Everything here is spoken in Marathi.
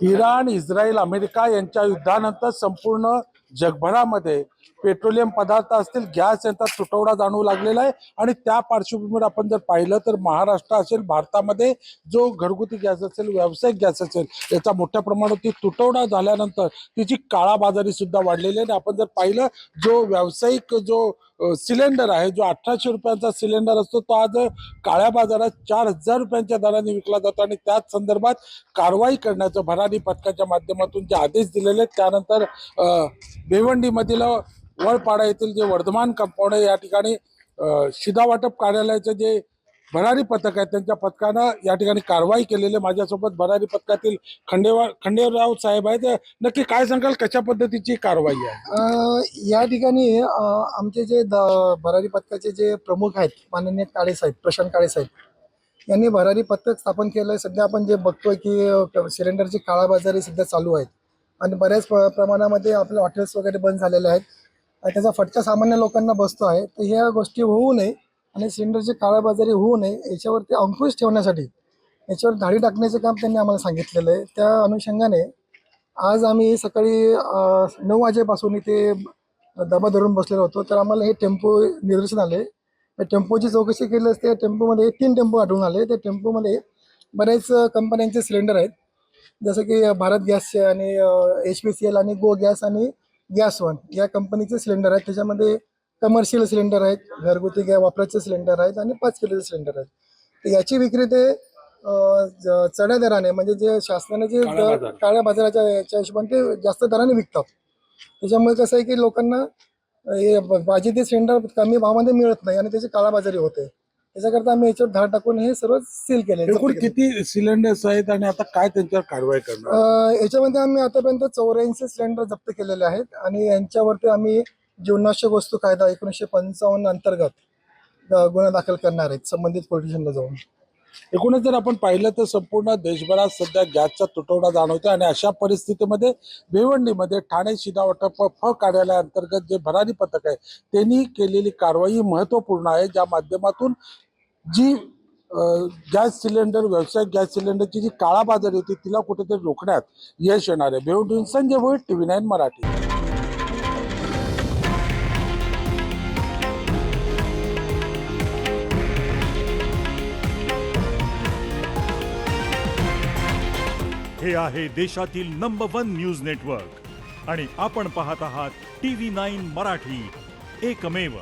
इराण, इस्रायल, अमेरिका यांच्या युद्धानंतर संपूर्ण जगभरामध्ये पेट्रोलियम पदार्थ असतील, गॅस यांचा तुटवडा जाणवू लागलेला आहे आणि त्या पार्श्वभूमीवर आपण जर पाहिलं तर महाराष्ट्र असेल, भारतामध्ये जो घरगुती गॅस असेल, व्यावसायिक गॅस असेल, याचा मोठ्या प्रमाणात तुटवडा झाल्यानंतर तिची काळाबाजारी सुद्धा वाढलेली आहे. आपण जर पाहिलं जो व्यावसायिक सिलेंडर आहे, जो 1800 रुपयांचा सिलेंडर असतो, तो आज काळ्या बाजारात 4000 रुपयांच्या दराने विकला जातो आणि त्याच संदर्भात कारवाई करण्याचं भरारी पथकाच्या माध्यमातून जे आदेश दिलेले आहेत. त्यानंतर भिवंडीमधील वळपाडा येथील जे वर्धमान कंपाऊंड आहे, या ठिकाणी शिधावाटप कार्यालयाचे जे भरारी पथक आहे त्यांच्या पथकानं या ठिकाणी कारवाई केलेली. माझ्यासोबत भरारी पथकातील खंडेराव साहेब आहेत. नक्की काय सांगाल, कशा पद्धतीची कारवाई आहे? या ठिकाणी आमचे जे भरारी पथकाचे जे प्रमुख आहेत माननीय काळे साहेब, प्रशांत काळे साहेब यांनी भरारी पथक स्थापन केलं आहे. सध्या आपण जे बघतोय की सिलेंडरची काळाबाजारी सध्या चालू आहेत आणि बऱ्याच प्रमाणामध्ये आपले हॉटेल्स वगैरे बंद झालेले आहेत आणि त्याचा फटका सामान्य लोकांना बसतो आहे. तर ह्या गोष्टी होऊ नये आणि सिलेंडरची काळाबाजारी होऊ नये याच्यावरती अंकुश ठेवण्यासाठी याच्यावर धाडी टाकण्याचं काम त्यांनी आम्हाला सांगितलेलं आहे. त्या अनुषंगाने आज आम्ही सकाळी 9 वाजेपासून इथे दबा धरून बसलेलो होतो. तर आम्हाला हे टेम्पो निदर्शन आले. त्या टेम्पोची चौकशी केली असते. टेम्पोमध्ये 3 टेम्पो आढळून आले. त्या टेम्पोमध्ये बऱ्याच कंपन्यांचे सिलेंडर आहेत, जसं की भारत गॅसचे आणि HPCL आणि गो गॅस आणि गॅस वन या कंपनीचे सिलेंडर आहेत. त्याच्यामध्ये कमर्शियल सिलेंडर आहेत, घरगुती वापराचे सिलेंडर आहेत आणि 5 किलोचे सिलेंडर आहेत. तर याची विक्री ते चढ्या दराने, म्हणजे जे शासनाने जे काळ्या बाजाराच्या याच्या हिशोबाने ते जास्त दराने विकतात. त्याच्यामुळे कसं आहे की लोकांना पाहिजे ते सिलेंडर कमी भावामध्ये मिळत नाही आणि त्याची काळाबाजारी होते. त्याच्याकरता आम्ही याच्यावर धाड टाकून हे सर्व सील केले. एकूण किती सिलेंडर्स आहेत आणि आता काय त्यांच्यावर कारवाई करणार? याच्यामध्ये आम्ही आतापर्यंत 84 सिलेंडर जप्त केलेले आहेत आणि यांच्यावरती आम्ही जीवनावश्यक वस्तू कायदा 1955 अंतर्गत गुन्हा दाखल करणार आहेत संबंधित पोलीस स्टेशनला जाऊन. एकूणच जर आपण पाहिलं तर संपूर्ण देशभरात सध्या गॅसचा तुटवडा जाणवतो आणि अशा परिस्थितीमध्ये भिवंडीमध्ये ठाणे शिधावाटप कार्यालयाअंतर्गत जे भरारी पथक आहे त्यांनी केलेली कारवाई महत्त्वपूर्ण आहे, ज्या माध्यमातून जी गॅस सिलेंडर, व्यावसायिक गॅस सिलेंडरची जी काळाबाजारी होती तिला कुठेतरी रोखण्यात यश येणार आहे. भिवंडीहून संजय भोईर, TV9 मराठी. हे आहे देशातील नंबर 1 न्यूज नेटवर्क आणि आपण पाहत आहात TV9 मराठी, एकमेव.